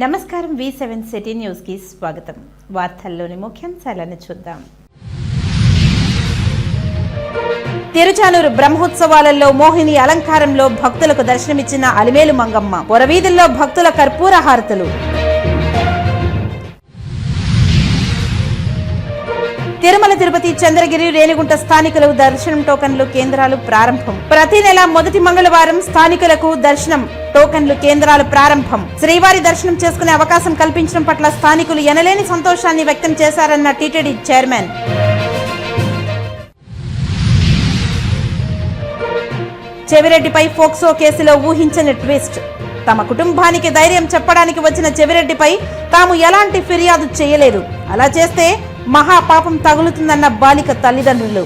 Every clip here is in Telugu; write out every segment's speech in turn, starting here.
నమస్కారం V7 సిటీ న్యూస్ కి స్వాగతం. వార్తల్లోని ముఖ్యాంశాలను చూద్దాం. తిరుచానూరు బ్రహ్మోత్సవాలలో మోహిని అలంకారంలో భక్తులకు దర్శనమిచ్చిన అలిమేలు మంగమ్మ. పొరవీధుల్లో భక్తుల కర్పూర హారతులు. తిరుమల తిరుపతి చంద్రగిరి రేణిగుంట స్థానికులకు దర్శనం టోకన్లు కేంద్రాలు ప్రారంభం. ప్రతి నెల మొదటి మంగళవారం స్థానికులకు దర్శనం టోకన్లు కేంద్రాలు ప్రారంభం. శ్రీవారి దర్శనం చేసుకునే అవకాశం కల్పించడం పట్ల స్థానికులు ఎనలేని సంతోషాన్ని వ్యక్తం చేశారన్న టీటీడీ చైర్మన్. చెవిరెడ్డిపై ఫోక్సో కేసులో ఊహించని ట్విస్ట్. తమ కుటుంబానికి ధైర్యం చెప్పడానికి వచ్చిన చెవిరెడ్డిపై తాము ఎలాంటి ఫిర్యాదు చేయలేదు, అలా చేస్తే మహాపాపం తగులుతుందన్న బాలిక తల్లిదండ్రులు.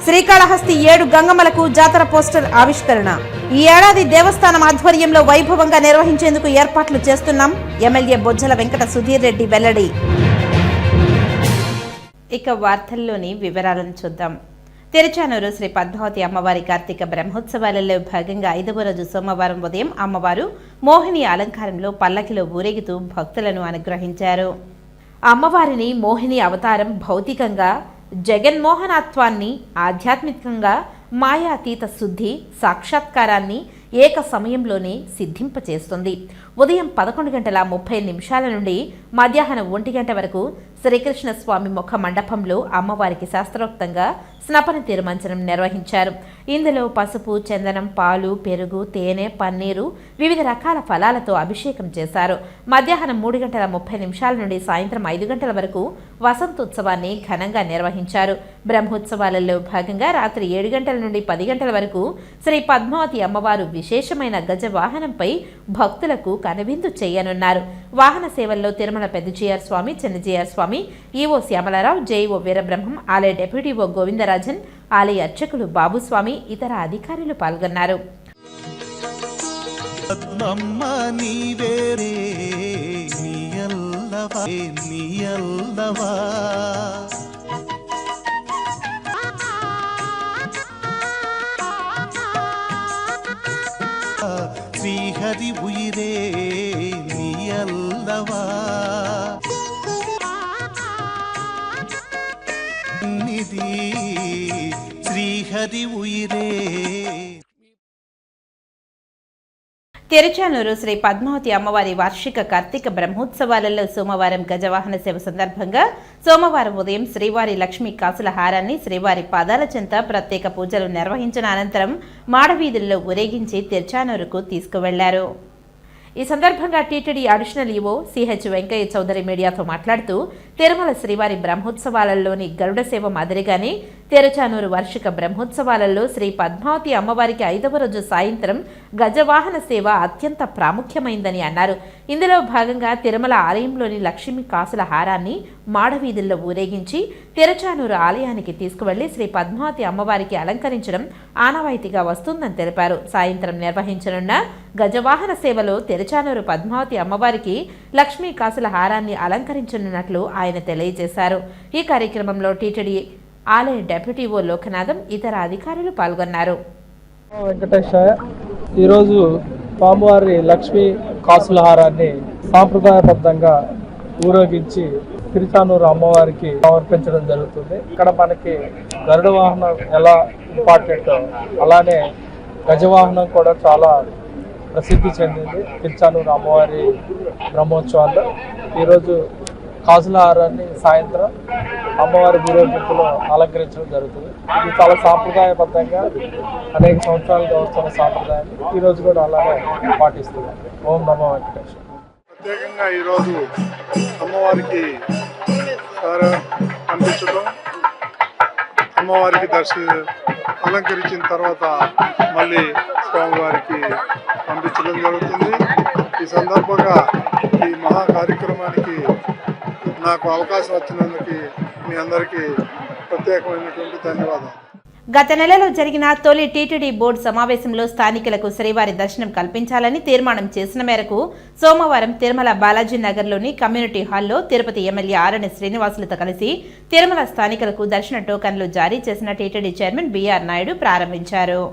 శ్రీకాళహస్తి 7 గంగమ్మలకు జాతర పోస్టర్ ఆవిష్కరణ. ఈ ఏడాది దేవస్థానం ఆధ్వర్యంలో వైభవంగా నిర్వహించేందుకు ఏర్పాట్లు చేస్తున్నాం. ఎమ్మెల్యే బొజ్జల వెంకట సుధీర్ రెడ్డి వెల్లడి. ఇక వార్తల్లోని వివరాలను చూద్దాం. తిరుచానూరు శ్రీ పద్మావతి అమ్మవారి కార్తీక బ్రహ్మోత్సవాలలో భాగంగా 5వ రోజు సోమవారం ఉదయం అమ్మవారు మోహిని అలంకారంలో పల్లకిలో ఊరేగుతూ భక్తులను అనుగ్రహించారు. అమ్మవారిని మోహిని అవతారం భౌతికంగా జగన్మోహనత్వాన్ని, ఆధ్యాత్మికంగా మాయాతీత శుద్ధి సాక్షాత్కారాన్ని ఏక సమయంలోనే సిద్ధింపచేస్తుంది. ఉదయం 11:30 నుండి మధ్యాహ్నం 1 గంట వరకు శ్రీకృష్ణ స్వామి ముఖ మండపంలో అమ్మవారికి శాస్త్రోక్తంగా స్నపన తిరుమంచనం నిర్వహించారు. ఇందులో పసుపు, చందనం, పాలు, పెరుగు, తేనె, పన్నీరు, వివిధ రకాల ఫలాలతో అభిషేకం చేశారు. మధ్యాహ్నం 3:30 నుండి సాయంత్రం 5 గంటల వరకు వసంతోత్సవాన్ని ఘనంగా నిర్వహించారు. బ్రహ్మోత్సవాలలో భాగంగా రాత్రి 7 గంటల నుండి 10 గంటల వరకు శ్రీ పద్మావతి అమ్మవారు విశేషమైన గజ వాహనంపై భక్తులకు కనువిందు చేయనున్నారు. వాహన సేవల్లో తిరుమల పెద్దజీఆర్ స్వామి, చిన్నజీఆర్ స్వామి, ఈవో శ్యామలారావు, జేఈఓ వీరబ్రహ్మం, ఆలయ డిప్యూటీఓ గోవిందరాజన్, ఆలయ అర్చకులు బాబుస్వామి, ఇతర అధికారులు పాల్గొన్నారు. శ్రీహరి ఉయిరే నీయల్లవా నిధి శ్రీహరి ఉయిరే. తిరుచానూరు శ్రీ పద్మావతి అమ్మవారి వార్షిక కార్తీక బ్రహ్మోత్సవాలలో సోమవారం గజవాహన సేవ సందర్భంగా సోమవారం ఉదయం శ్రీవారి లక్ష్మీ కాసుల హారాన్ని శ్రీవారి పాదాల చెంత ప్రత్యేక పూజలు నిర్వహించిన అనంతరం మాడవీధుల్లో ఊరేగించి తిరుచానూరుకు తీసుకువెళ్లారు. ఈ సందర్భంగా TTD additional EO CH Venkaiah Chowdary మీడియాతో మాట్లాడుతూ తిరుమల శ్రీవారి బ్రహ్మోత్సవాలలోని గరుడ సేవ మాదిరిగానే తిరుచానూరు వార్షిక బ్రహ్మోత్సవాలలో శ్రీ పద్మావతి అమ్మవారికి 5వ రోజు సాయంత్రం గజవాహన సేవ అత్యంత ప్రాముఖ్యమైందని అన్నారు. ఇందులో భాగంగా తిరుమల ఆలయంలోని లక్ష్మీ కాసుల హారాన్ని మాడవీధుల్లో ఊరేగించి తిరుచానూరు ఆలయానికి తీసుకువెళ్లి శ్రీ పద్మావతి అమ్మవారికి అలంకరించడం ఆనవాయితీగా వస్తుందని తెలిపారు. సాయంత్రం నిర్వహించనున్న గజవాహన సేవలో తిరుచానూరు పద్మావతి అమ్మవారికి లక్ష్మీ కాసుల హారాన్ని అలంకరించనున్నట్లు ఆయన తెలియజేశారు. ఈ కార్యక్రమంలో టీటీడీ ఆలయ డిప్యూటీఓ లోకనాథం, ఇతర అధికారులు పాల్గొన్నారు. వెంకటేశ్వర ఈరోజు స్వామివారి లక్ష్మీ కాసుల హారాన్ని సాంప్రదాయబద్ధంగా ఊరేగించి తిరుచానూరు అమ్మవారికి సమర్పించడం జరుగుతుంది. ఇక్కడ మనకి గరుడ వాహనం ఎలా ఇంపార్టెంట్, అలానే గజవాహనం కూడా చాలా ప్రసిద్ధి చెందింది. తిరుచానూరు అమ్మవారి బ్రహ్మోత్సవాల్లో ఈరోజు కాసుల హారాన్ని సాయంత్రం అమ్మవారి ఊరేగింపులో అలంకరించడం జరుగుతుంది. ఇది చాలా సాంప్రదాయబద్ధంగా అనేక సంవత్సరాలుగా వస్తున్న సాంప్రదాయాన్ని ఈరోజు కూడా అలాగే పాటిస్తున్నాం. ఓం నమో వెంకటేశ్వర. ప్రత్యేకంగా ఈరోజు అమ్మవారికి పంపించడం, అమ్మవారికి అలంకరించిన తర్వాత మళ్ళీ స్వామివారికి పంపించడం జరుగుతుంది. ఈ సందర్భంగా ఈ మహా కార్యక్రమానికి నాకు అవకాశం వచ్చినందుకు మీ అందరికీ ప్రత్యేకమైనటువంటి ధన్యవాదాలు. గత నెలలో జరిగిన తొలి టీటీడీ బోర్డు సమావేశంలో స్థానికులకు శ్రీవారి దర్శనం కల్పించాలని తీర్మానం చేసిన మేరకు సోమవారం తిరుమల బాలాజీ నగర్లోని కమ్యూనిటీ హాల్లో తిరుపతి ఎమ్మెల్యే ఆరణి శ్రీనివాసులతో కలిసి తిరుమల స్థానికులకు దర్శన టోకన్లు జారీ చేసిన టీటీడీ చైర్మన్ బిఆర్ నాయుడు ప్రారంభించారు.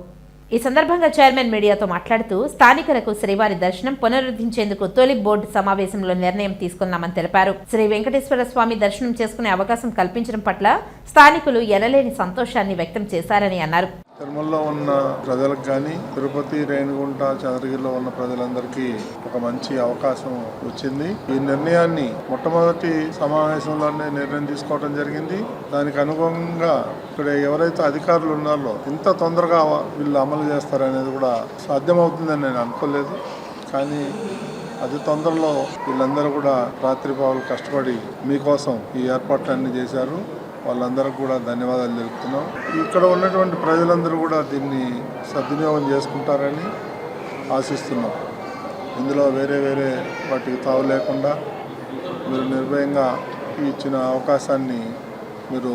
ఈ సందర్భంగా చైర్మన్ మీడియాతో మాట్లాడుతూ స్థానికులకు శ్రీవారి దర్శనం పునరుద్ధరించేందుకు తొలి బోర్డు సమావేశంలో నిర్ణయం తీసుకున్నామని తెలిపారు. శ్రీ వెంకటేశ్వర స్వామి దర్శనం చేసుకునే అవకాశం కల్పించడం పట్ల స్థానికులు ఎనలేని సంతోషాన్ని వ్యక్తం చేశారని అన్నారు. తిరుమలలో ఉన్న ప్రజలకు కానీ తిరుపతి, రేణిగుంట, చంద్రగిరిలో ఉన్న ప్రజలందరికీ ఒక మంచి అవకాశం వచ్చింది. ఈ నిర్ణయాన్ని మొట్టమొదటి సమావేశంలోనే నిర్ణయం తీసుకోవడం జరిగింది. దానికి అనుగుణంగా ఇక్కడ ఎవరైతే అధికారులు ఉన్నారో ఇంత తొందరగా వీళ్ళు అమలు చేస్తారనేది కూడా సాధ్యమవుతుందని నేను అనుకోలేదు. కానీ అతి తొందరలో వీళ్ళందరూ కూడా రాత్రిపగలు కష్టపడి మీకోసం ఈ ఏర్పాట్లన్నీ చేశారు. వాళ్ళందరికీ కూడా ధన్యవాదాలు తెలుపుతున్నాం. ఇక్కడ ఉన్నటువంటి ప్రజలందరూ కూడా దీన్ని సద్వినియోగం చేసుకుంటారని ఆశిస్తున్నాం. ఇందులో వేరే వాటికి తావు లేకుండా మీరు నిర్భయంగా ఇచ్చిన అవకాశాన్ని మీరు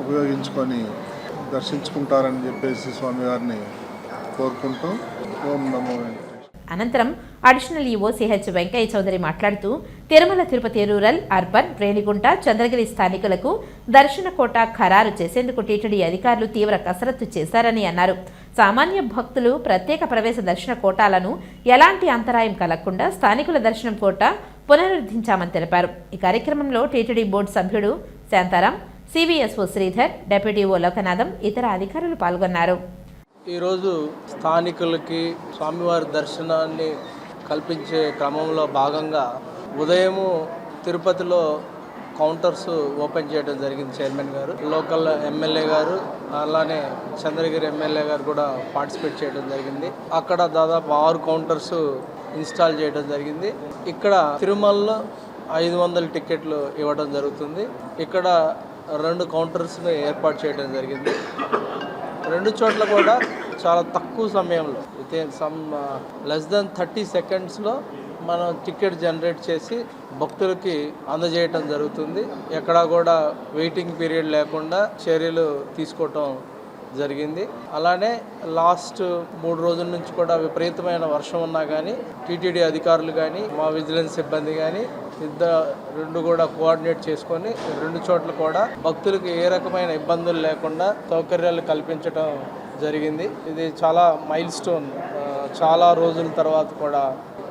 ఉపయోగించుకొని దర్శించుకుంటారని చెప్పేసి స్వామివారిని కోరుకుంటూ ఓం నమో వెంకటేశ్వరాయ. అనంతరం additional EO CH Venkaiah Chowdary మాట్లాడుతూ తిరుమల తిరుపతి రూరల్, అర్బన్, రేణిగుంట, చంద్రగిరి స్థానికులకు దర్శన కోటా ఖరారు చేసేందుకు టీటీడీ అధికారులు తీవ్ర కసరత్తు చేశారని అన్నారు. సామాన్య భక్తులు ప్రత్యేక ప్రవేశ దర్శన కోటాలను ఎలాంటి అంతరాయం కలగకుండా స్థానికుల దర్శనం కోటా పునరుద్ధరించామని తెలిపారు. ఈ కార్యక్రమంలో టీటీడీ బోర్డు సభ్యుడు శాంతారాం, సివిఎస్ఓ శ్రీధర్, డెప్యూటీఓ లోకనాథం, ఇతర అధికారులు పాల్గొన్నారు. ఈరోజు స్థానికులకి స్వామివారి దర్శనాన్ని కల్పించే క్రమంలో భాగంగా ఉదయము తిరుపతిలో కౌంటర్స్ ఓపెన్ చేయడం జరిగింది. చైర్మన్ గారు, లోకల్ ఎమ్మెల్యే గారు, అలానే చంద్రగిరి ఎమ్మెల్యే గారు కూడా పార్టిసిపేట్ చేయడం జరిగింది. అక్కడ దాదాపు 6 కౌంటర్స్ ఇన్స్టాల్ చేయడం జరిగింది. ఇక్కడ తిరుమలలో 500 టికెట్లు ఇవ్వడం జరుగుతుంది. ఇక్కడ 2 కౌంటర్స్ని ఏర్పాటు చేయడం జరిగింది. 2 చోట్ల కూడా చాలా తక్కువ సమయంలో లెస్ దెన్ 30 సెకండ్స్లో మనం టికెట్ జనరేట్ చేసి భక్తులకి అందజేయటం జరుగుతుంది. ఎక్కడా కూడా వెయిటింగ్ పీరియడ్ లేకుండా చర్యలు తీసుకోవటం జరిగింది. అలానే లాస్ట్ 3 రోజుల నుంచి కూడా విపరీతమైన వర్షం ఉన్నా కానీ టీటీడీ అధికారులు కానీ మా విజిలెన్స్ సిబ్బంది కానీ రెండు కూడా కోఆర్డినేట్ చేసుకొని 2 చోట్ల కూడా భక్తులకు ఏ రకమైన ఇబ్బందులు లేకుండా సౌకర్యాలు కల్పించడం జరిగింది. ఇది చాలా మైల్ స్టోన్. చాలా రోజుల తర్వాత కూడా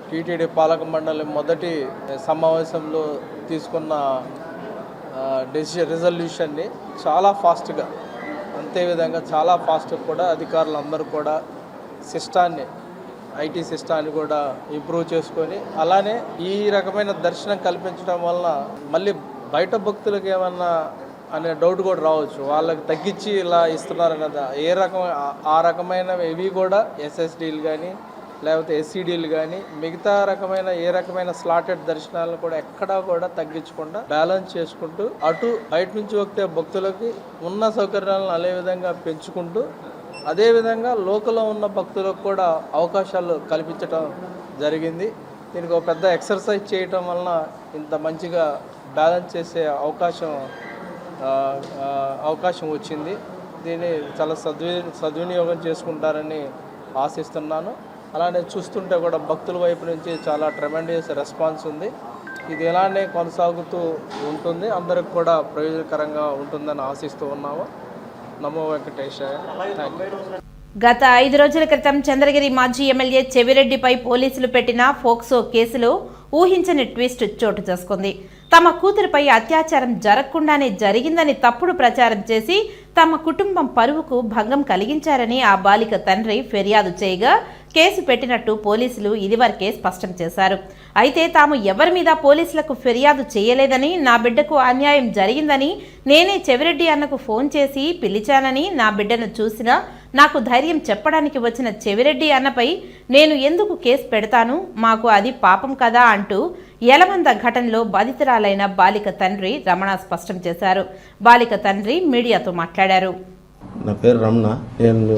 టీటీడీ పాలక మండలి మొదటి సమావేశంలో తీసుకున్న రిజల్యూషన్ని చాలా ఫాస్ట్గా, అంతేవిధంగా చాలా ఫాస్ట్గా కూడా అధికారులు అందరూ కూడా ఐటీ సిస్టాన్ని కూడా ఇంప్రూవ్ చేసుకొని, అలానే ఈ రకమైన దర్శనం కల్పించడం వలన మళ్ళీ బయట భక్తులకు ఏమన్నా అనే డౌట్ కూడా రావచ్చు. వాళ్ళకి తగ్గించి ఇలా ఇస్తున్నారన్నది ఆ రకమైనవి ఇవి కూడా ఎస్ఎస్డీలు కానీ లేకపోతే ఎస్సీడీలు కానీ మిగతా రకమైన ఏ రకమైన స్లాటెడ్ దర్శనాలను కూడా ఎక్కడా కూడా తగ్గించకుండా బ్యాలెన్స్ చేసుకుంటూ అటు బయట నుంచి వచ్చే భక్తులకి ఉన్న సౌకర్యాలను అదే విధంగా పెంచుకుంటూ అదేవిధంగా లోకల్లో ఉన్న భక్తులకు కూడా అవకాశాలు కల్పించడం జరిగింది. దీనికి ఒక పెద్ద ఎక్సర్సైజ్ చేయటం వలన ఇంత మంచిగా బ్యాలెన్స్ చేసే అవకాశం వచ్చింది. దీన్ని చాలా సద్వినియోగం చేసుకుంటారని ఆశిస్తున్నాను. అలానే చూస్తుంటే కూడా భక్తుల వైపు నుంచి చాలా ట్రెమెండియస్ రెస్పాన్స్ ఉంది. ఇది ఎలానే కొనసాగుతూ ఉంటుంది, అందరికి కూడా ప్రయోజనకరంగా ఉంటుందని ఆశిస్తూ ఉన్నాము. నమో వెంకటేశాయ. గత 5 రోజుల క్రితం చంద్రగిరి మాజీ ఎమ్మెల్యే చెవిరెడ్డిపై పోలీసులు పెట్టిన ఫోక్సో కేసులో ఊహించని ట్విస్ట్ చోటు చేసుకుంది. తమ కూతురుపై అత్యాచారం జరగకుండానే జరిగిందని తప్పుడు ప్రచారం చేసి తమ కుటుంబం పరువుకు భంగం కలిగించారని ఆ బాలిక తండ్రి ఫిర్యాదు చేయగా కేసు పెట్టినట్టు పోలీసులు ఇదివరకే స్పష్టం చేశారు. అయితే తాము ఎవరి మీద పోలీసులకు ఫిర్యాదు చేయలేదని, నా బిడ్డకు అన్యాయం జరిగిందని, నేనే చెవిరెడ్డి అన్నకు ఫోన్ చేసి పిలిచానని, నా బిడ్డను చూసినా నాకు ధైర్యం చెప్పడానికి వచ్చిన చెవిరెడ్డి అన్నపై నేను ఎందుకు కేసు పెడతాను, మాకు అది పాపం కదా అంటూ యలమంద ఘటనలో బాధితురాలైన బాలిక తండ్రి రమణ స్పష్టం చేశారు. బాలిక తండ్రి మీడియాతో మాట్లాడారు. నా పేరు రమణ. నేను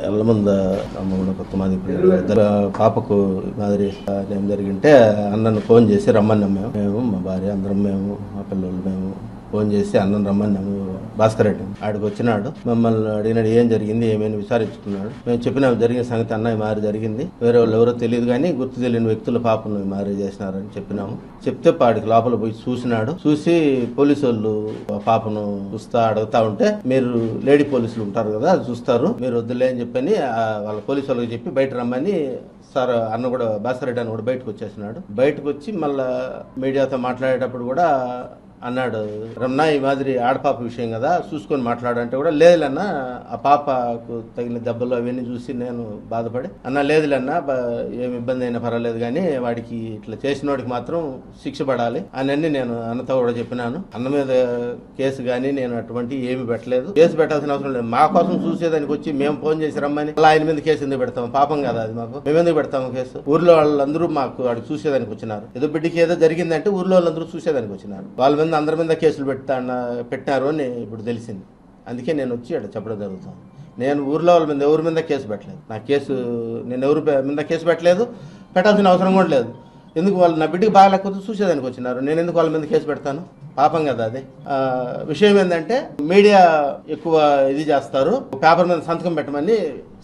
ఎల్లమంద కొత్త మాది ఇద్దరు పాపకు మాదిరి ఏం జరిగింటే అన్నను ఫోన్ చేసి రమ్మన్నాం. మేము మా భార్య అందరం, మేము మా పిల్లలు, మేము ఫోన్ చేసి అన్నం రమ్మన్నాము భాస్కర్ రెడ్డి ఆడికి వచ్చినాడు. మమ్మల్ని అడిగినాడు ఏం జరిగింది ఏమేమి విచారించుకున్నాడు. మేము చెప్పినాము జరిగిన సంగతి అన్నయ్య మారి జరిగింది, వేరే వాళ్ళు ఎవరో తెలియదు కానీ గుర్తు తెలియని వ్యక్తుల పాపను మారి చేసినారని చెప్పినాము. చెప్తే పాడికి లోపల పోయి చూసినాడు. చూసి పోలీసు వాళ్ళు పాపను చూస్తా అడుగుతా ఉంటే మీరు లేడీ పోలీసులు ఉంటారు కదా అది చూస్తారు, మీరు వద్దులే అని చెప్పని వాళ్ళ పోలీసు వాళ్ళకి చెప్పి బయట రమ్మని సార్ అన్న కూడా భాస్కర్ రెడ్డి అన్న కూడా బయటకు వచ్చేసినాడు. బయటకు వచ్చి మళ్ళా మీడియాతో మాట్లాడేటప్పుడు కూడా అన్నాడు, రమణ ఈ మాదిరి ఆడపాప విషయం కదా చూసుకొని మాట్లాడంటే కూడా లేదులన్నా ఆ పాపకు తగిన దెబ్బలు అవన్నీ చూసి నేను బాధపడి అన్న లేదులన్నా ఏమి ఇబ్బంది అయినా పర్వాలేదు కానీ వాడికి ఇట్లా చేసినోడికి మాత్రం శిక్ష పడాలి అని నేను అన్నతో కూడా చెప్పినాను. అన్న మీద కేసు కానీ నేను అటువంటి ఏమి పెట్టలేదు, కేసు పెట్టాల్సిన అవసరం లేదు. మా కోసం చూసేదానికి వచ్చి మేము ఫోన్ చేసి రమ్మని అలా ఆయన మీద కేసు ఎందుకు పెడతాము, పాపం కదా అది మాకు, మేము ఎందుకు పెడతాము కేసు? ఊర్లో వాళ్ళందరూ మాకు వాడికి చూసేదానికి వచ్చినారు, ఏదో బిడ్డకి ఏదో జరిగిందంటే ఊర్లో వాళ్ళందరూ చూసేదానికి వచ్చినారు, వాళ్ళ మీద అందరి మీద కేసులు పెట్టారు అని ఇప్పుడు తెలిసింది. అందుకే నేను వచ్చి అక్కడ చెప్పడం జరుగుతుంది. నేను ఊర్లో వాళ్ళ మీద ఎవరి మీద కేసు పెట్టలేదు, నా కేసు నేను ఎవరి మీద కేసు పెట్టలేదు, పెట్టాల్సిన అవసరం కూడా లేదు. ఎందుకు వాళ్ళు నా బిడ్డకి బాగా లేకపోతే చూసేదానికి వచ్చినారు, నేను ఎందుకు వాళ్ళ మీద కేసు పెడతాను, పాపం కదా అది. విషయం ఏంటంటే మీడియా ఎక్కువ ఇది చేస్తారు, పేపర్ మీద సంతకం పెట్టమని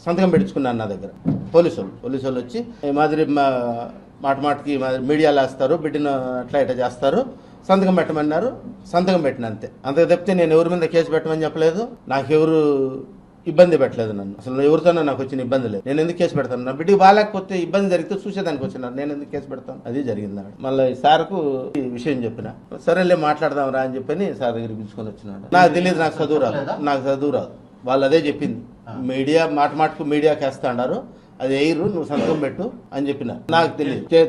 సంతకం పెట్టించుకున్నాను నా దగ్గర. పోలీసు వాళ్ళు వచ్చి ఈ మాదిరి మాటికి మీడియాలో వేస్తారు, బిడ్డను అట్లా ఇట్లా చేస్తారు, సంతకం పెట్టమన్నారు, సంతకం పెట్టిన అంతే. అంతకు తప్పితే నేను ఎవరి మీద కేసు పెట్టమని చెప్పలేదు, నాకు ఎవరు ఇబ్బంది పెట్టలేదు, నన్ను అసలు ఎవరితోనో నాకు వచ్చిన ఇబ్బంది లేదు. నేను ఎందుకు కేసు పెడతాను, నా బిడ్డకి బాగాలేకపోతే ఇబ్బంది జరిగితే చూసేదానికి వచ్చినారు, నేను ఎందుకు కేసు పెడతాను, అది జరిగింది. మళ్ళీ సార్కు ఈ విషయం చెప్పిన, సరేలే మాట్లాడదాం రా అని చెప్పని సార్ దగ్గరికి పిలుచుకొని వచ్చినాడు. నాకు తెలియదు, నాకు చదువు రాదు, వాళ్ళు అదే చెప్పింది, మీడియా మాటకు మీడియాకి వేస్తా అన్నారు, అది ఎయిరు నువ్వు సంతకం పెట్టు అని చెప్పిన. నాకు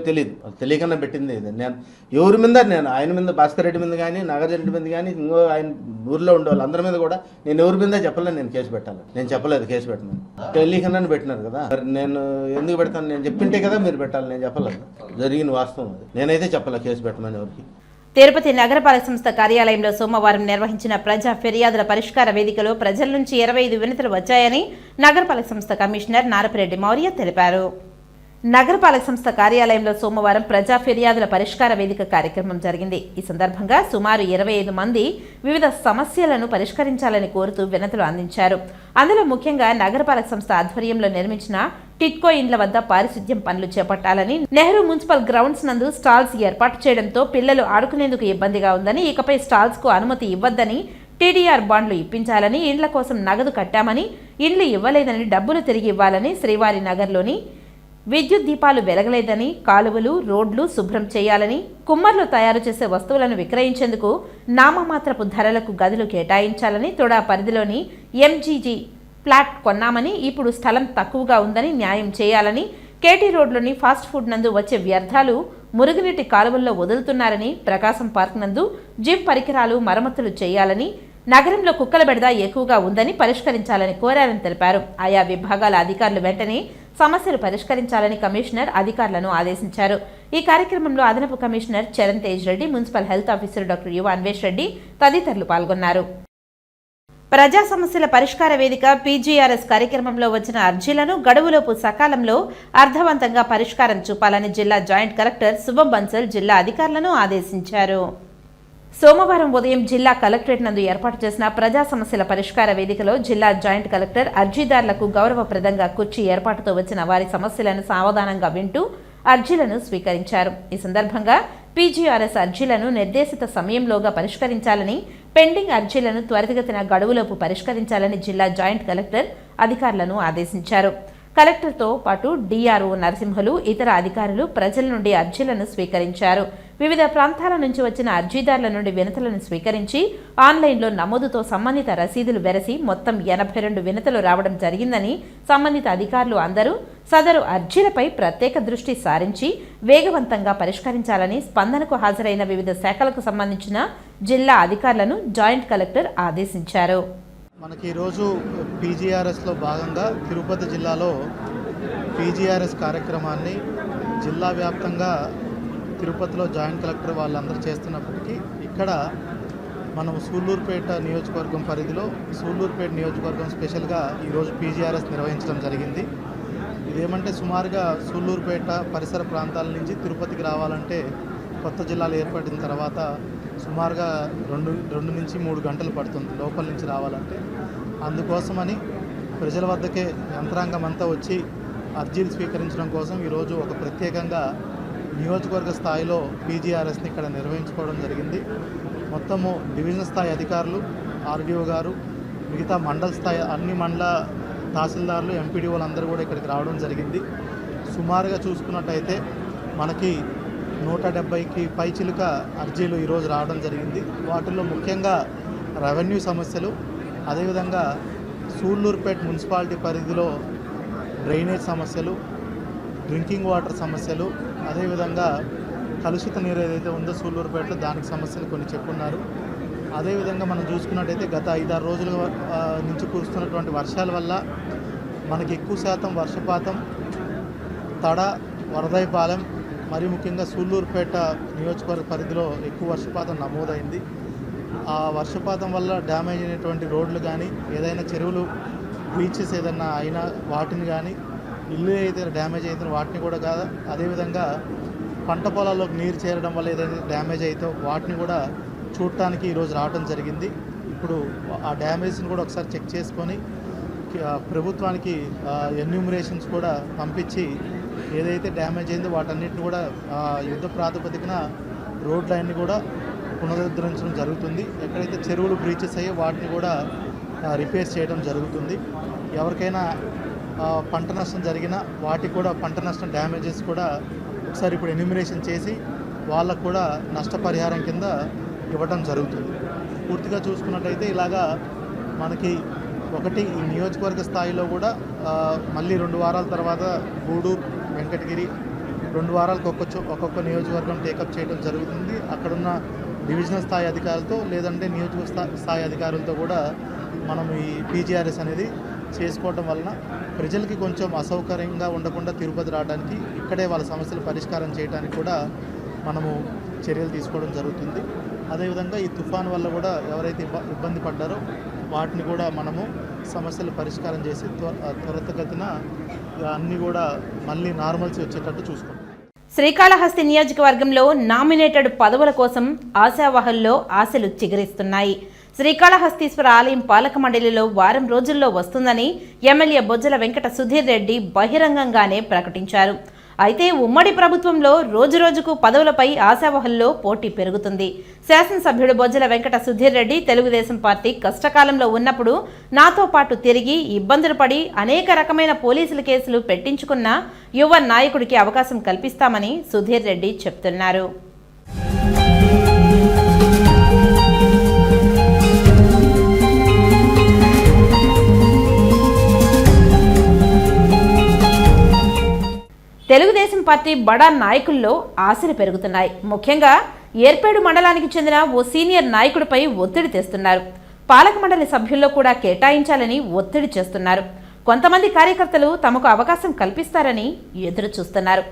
తెలియదు తెలియకన్నా పెట్టింది. నేను ఎవరి మీద నేను ఆయన మీద భాస్కర్ రెడ్డి మీద కానీ నాగార్జున మీద కానీ ఇంకో ఆయన ఊర్లో ఉండే వాళ్ళు అందరి మీద కూడా నేను ఎవరి మీద చెప్పలేదు నేను కేసు పెట్టాలి, నేను చెప్పలేదు కేసు పెట్టినాను, తెలియకన్నా పెట్టినారు కదా, మరి నేను ఎందుకు పెడతాను, నేను చెప్పింటే కదా మీరు పెట్టాలి, నేను చెప్పలేదు, జరిగిన వాస్తవం అది, నేనైతే చెప్పలే కేసు పెట్టమని ఎవరికి. తిరుపతి నగరపాలక సంస్థ కార్యాలయంలో సోమవారం నిర్వహించిన ప్రజా ఫిర్యాదుల పరిష్కార వేదికలో ప్రజల నుంచి 25 వినతులు వచ్చాయని నగరపాలక సంస్థ కమిషనర్ నారపిరెడ్డి మౌర్య తెలిపారు. నగరపాలక సంస్థ కార్యాలయంలో సోమవారం ప్రజా ఫిర్యాదుల పరిష్కార వేదిక కార్యక్రమం జరిగింది. ఈ సందర్భంగా సుమారు 25 మంది వివిధ సమస్యలను పరిష్కరించాలని కోరుతూ వినతులు అందించారు. అందులో ముఖ్యంగా నగరపాలక సంస్థ ఆధ్వర్యంలో నిర్మించిన టిట్కో ఇండ్ల వద్ద పారిశుద్ధ్యం పనులు చేపట్టాలని, నెహ్రూ మున్సిపల్ గ్రౌండ్స్ నందు స్టాల్స్ ఏర్పాటు చేయడంతో పిల్లలు ఆడుకునేందుకు ఇబ్బందిగా ఉందని, ఇకపై స్టాల్స్ కు అనుమతి ఇవ్వద్దని, టీడీఆర్ బాండ్లు ఇప్పించాలని, ఇండ్ల కోసం నగదు కట్టామని, ఇండ్లు ఇవ్వలేదని డబ్బులు తిరిగి ఇవ్వాలని, శ్రీవారి నగర్లోని విద్యుత్ దీపాలు వెలగలేదని, కాలువలు రోడ్లు శుభ్రం చేయాలని, కుమ్మర్లు తయారు చేసే వస్తువులను విక్రయించేందుకు నామమాత్రపు ధరలకు గదులు కేటాయించాలని, తొడా పరిధిలోని ఎంజీజీ ఫ్లాట్ కొన్నామని, ఇప్పుడు స్థలం తక్కువగా ఉందని న్యాయం చేయాలని, కేటీ రోడ్లోని ఫాస్ట్ ఫుడ్ నందు వచ్చే వ్యర్థాలు మురుగునీటి కాలువల్లో వదులుతున్నారని, ప్రకాశం పార్క్ నందు జిమ్ పరికరాలు మరమ్మతులు చేయాలని, నగరంలో కుక్కల బెడద ఎక్కువగా ఉందని పరిష్కరించాలని కోరారని తెలిపారు. ఆయా విభాగాల అధికారులు వెంటనే సమస్యలు పరిష్కరించాలని కమిషనర్ అధికారులను ఆదేశించారు. ఈ కార్యక్రమంలో అదనపు commissioner Charan Tej Reddy, municipal health officer doctor యువ అన్వేష్ రెడ్డి తదితరులు పాల్గొన్నారు. ప్రజా సమస్యల పరిష్కార వేదిక పీజీఆర్ఎస్ కార్యక్రమంలో వచ్చిన అర్జీలను గడువులోపు సకాలంలో అర్థవంతంగా పరిష్కారం చూపాలని జిల్లా జాయింట్ కలెక్టర్ శుభం బన్సల్ జిల్లా అధికారులను ఆదేశించారు. సోమవారం ఉదయం జిల్లా కలెక్టరేట్ నందు ఏర్పాటు చేసిన ప్రజా సమస్యల పరిష్కార వేదికలో జిల్లా జాయింట్ కలెక్టర్ అర్జీదారులకు గౌరవప్రదంగా కుర్చీ ఏర్పాటుతో వచ్చిన వారి సమస్యలను సావధానంగా వింటూ అర్జీలను స్వీకరించారు. ఈ సందర్భంగా పీజీఆర్ఎస్ అర్జీలను నిర్దేశిత సమయంలోగా పరిష్కరించాలని, పెండింగ్ అర్జీలను త్వరితగతిన గడువులోపు పరిష్కరించాలని జిల్లా జాయింట్ కలెక్టర్ అధికారులను ఆదేశించారు. కలెక్టర్తో పాటు డిఆర్ఓ నరసింహులు, ఇతర అధికారులు ప్రజల నుండి అర్జీలను స్వీకరించారు. వివిధ ప్రాంతాల నుంచి వచ్చిన అర్జీదారుల నుండి వినతులను స్వీకరించి ఆన్లైన్లో నమోదుతో సంబంధిత రసీదులు వెరసి మొత్తం 82 వినతులు రావడం జరిగిందని, సంబంధిత అధికారులు అందరూ సదరు అర్జీలపై ప్రత్యేక దృష్టి సారించి వేగవంతంగా పరిష్కరించాలని స్పందనకు హాజరైన వివిధ శాఖలకు సంబంధించిన జిల్లా అధికారులను జాయింట్ కలెక్టర్ ఆదేశించారు. మనకి ఈరోజు పీజీఆర్ఎస్లో భాగంగా తిరుపతి జిల్లాలో పీజీఆర్ఎస్ కార్యక్రమాన్ని జిల్లా వ్యాప్తంగా తిరుపతిలో జాయింట్ కలెక్టర్ వాళ్ళందరూ చేస్తున్నప్పటికీ ఇక్కడ మనం సూళ్ళూరుపేట నియోజకవర్గం పరిధిలో సూళ్ళూరుపేట నియోజకవర్గం స్పెషల్గా ఈరోజు పీజీఆర్ఎస్ నిర్వహించడం జరిగింది. ఇదేమంటే సుమారుగా సూళ్ళూరుపేట పరిసర ప్రాంతాల నుంచి తిరుపతికి రావాలంటే కొత్త జిల్లాలు ఏర్పడిన తర్వాత సుమారుగా 2 నుంచి 3 గంటలు పడుతుంది లోపల నుంచి రావాలంటే. అందుకోసమని ప్రజల వద్దకే యంత్రాంగం అంతా వచ్చి అర్జీలు స్వీకరించడం కోసం ఈరోజు ఒక ప్రత్యేకంగా నియోజకవర్గ స్థాయిలో పీజీఆర్ఎస్ని ఇక్కడ నిర్వహించుకోవడం జరిగింది. మొత్తము డివిజన్ స్థాయి అధికారులు, ఆర్డీఓ గారు, మిగతా మండల స్థాయి అన్ని మండల తహసీల్దార్లు, ఎంపీడీఓలు అందరూ కూడా ఇక్కడికి రావడం జరిగింది. సుమారుగా చూసుకున్నట్టయితే మనకి 170కి పైచిలుక అర్జీలు ఈరోజు రావడం జరిగింది. వాటిల్లో ముఖ్యంగా రెవెన్యూ సమస్యలు, అదేవిధంగా సూళ్ళూరుపేట మున్సిపాలిటీ పరిధిలో డ్రైనేజ్ సమస్యలు, డ్రింకింగ్ వాటర్ సమస్యలు, అదేవిధంగా కలుషిత నీరు ఏదైతే ఉందో సూళ్ళూరుపేటలో దానికి సమస్యలు కొన్ని చెప్పున్నారు. అదేవిధంగా మనం చూసుకున్నట్టయితే గత 5-6 రోజుల నుంచి కురుస్తున్నటువంటి వర్షాల వల్ల మనకి ఎక్కువ శాతం వర్షపాతం తడ, వరదైపాలెం, మరి ముఖ్యంగా సూళ్ళూరుపేట నియోజకవర్గ పరిధిలో ఎక్కువ వర్షపాతం నమోదైంది. ఆ వర్షపాతం వల్ల డ్యామేజ్ అయినటువంటి రోడ్లు కానీ, ఏదైనా చెరువులు బ్రీచెస్ ఏదైనా అయినా వాటిని కానీ, ఇల్లు అయితే డ్యామేజ్ అయితే వాటిని కూడా కాదు, అదేవిధంగా పంట పొలాల్లోకి నీరు చేరడం వల్ల ఏదైతే డ్యామేజ్ అయితే వాటిని కూడా చూడటానికి ఈరోజు రావడం జరిగింది. ఇప్పుడు ఆ డ్యామేజ్ని కూడా ఒకసారి చెక్ చేసుకొని ప్రభుత్వానికి ఎన్యూమరేషన్స్ కూడా పంపించి ఏదైతే డ్యామేజ్ అయిందో వాటన్నిటిని కూడా యుద్ధ ప్రాతిపదికన రోడ్లన్నీ కూడా పునరుద్ధరించడం జరుగుతుంది. ఎక్కడైతే చెరువులు బ్రీచెస్ అయ్యో వాటిని కూడా రిపేర్ చేయడం జరుగుతుంది. ఎవరికైనా పంట నష్టం జరిగినా వాటికి కూడా పంట నష్టం డ్యామేజెస్ కూడా ఒకసారి ఇప్పుడు ఎన్యూమరేషన్ చేసి వాళ్ళకు కూడా నష్టపరిహారం కింద ఇవ్వడం జరుగుతుంది. పూర్తిగా చూసుకున్నట్టయితే ఇలాగా మనకి ఒకటి ఈ నియోజకవర్గ స్థాయిలో కూడా మళ్ళీ 2 వారాల తర్వాత గూడూరు, వెంకటగిరి 2 వారాలకు ఒక్కొక్క నియోజకవర్గం టేకప్ చేయడం జరుగుతుంది. అక్కడున్న డివిజనల్ స్థాయి అధికారులతో లేదంటే నియోజకవర్గ స్థాయి అధికారులతో కూడా మనం ఈ పీజీఆర్ఎస్ అనేది చేసుకోవడం వలన ప్రజలకి కొంచెం అసౌకర్యంగా ఉండకుండా తిరుపతి రావడానికి, ఇక్కడే వాళ్ళ సమస్యలు పరిష్కారం చేయడానికి కూడా మనము చర్యలు తీసుకోవడం జరుగుతుంది. అదేవిధంగా ఈ తుఫాన్ వల్ల కూడా ఎవరైతే ఇబ్బంది పడ్డారో వాటిని కూడా మనము సమస్యలు పరిష్కారం చేసి త్వరితగతిన అన్నీ కూడా మళ్ళీ నార్మల్సీ వచ్చేటట్టు చూసుకుంటాం. శ్రీకాళహస్తి నియోజకవర్గంలో నామినేటెడ్ పదవుల కోసం ఆశావహుల్లో ఆశలు చిగురిస్తున్నాయి. శ్రీకాళహస్తీశ్వర ఆలయం పాలక మండలిలో వారం రోజుల్లో వస్తుందని ఎమ్మెల్యే బొజ్జల వెంకట సుధీర్ రెడ్డి బహిరంగంగానే ప్రకటించారు. అయితే ఉమ్మడి ప్రభుత్వంలో రోజురోజుకు పదవులపై ఆశావహుల్లో పోటీ పెరుగుతుంది. శాసనసభ్యుడు బొజ్జల వెంకట సుధీర్ రెడ్డి తెలుగుదేశం పార్టీ కష్టకాలంలో ఉన్నప్పుడు నాతో పాటు తిరిగి ఇబ్బందులు పడి అనేక రకమైన పోలీసుల కేసులు పెట్టించుకున్న యువ నాయకుడికి అవకాశం కల్పిస్తామని సుధీర్ రెడ్డి చెప్తున్నారు. తెలుగుదేశం పార్టీ బడా నాయకుల్లో ఆశలు పెరుగుతున్నాయి. ముఖ్యంగా ఏర్పేడు మండలానికి చెందిన ఓ సీనియర్ నాయకుడిపై ఒత్తిడి తెస్తున్నారు. పాలక మండలి సభ్యుల్లో కూడా కేటాయించాలని ఒత్తిడి చేస్తున్నారు. కొంతమంది కార్యకర్తలు తమకు అవకాశం కల్పిస్తారని ఎదురు చూస్తున్నారు.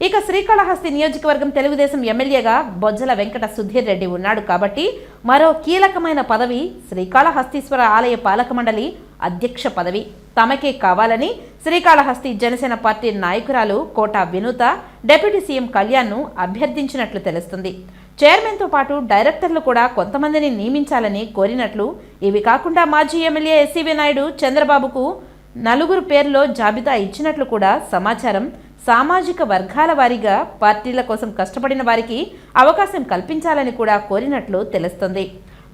ఇక శ్రీకాళహస్తి నియోజకవర్గం తెలుగుదేశం ఎమ్మెల్యేగా బొజ్జల వెంకట సుధీర్ రెడ్డి ఉన్నాడు కాబట్టి మరో కీలకమైన పదవి శ్రీకాళహస్తీశ్వర ఆలయ పాలక మండలి అధ్యక్ష పదవి తమకే కావాలని శ్రీకాళహస్తి జనసేన పార్టీ నాయకురాలు కోటా వినూత డిప్యూటీ సీఎం కళ్యాణ్ను అభ్యర్థించినట్లు తెలుస్తుంది. చైర్మన్తో పాటు డైరెక్టర్లు కూడా కొంతమందిని నియమించాలని కోరినట్లు, ఇవి కాకుండా మాజీ ఎమ్మెల్యే ఎస్సీవీ నాయుడు చంద్రబాబుకు 4 పేర్లో జాబితా ఇచ్చినట్లు కూడా సమాచారం. సామాజిక వర్గాల వారీగా పార్టీల కోసం కష్టపడిన వారికి అవకాశం కల్పించాలని కూడా కోరినట్లు తెలుస్తుంది.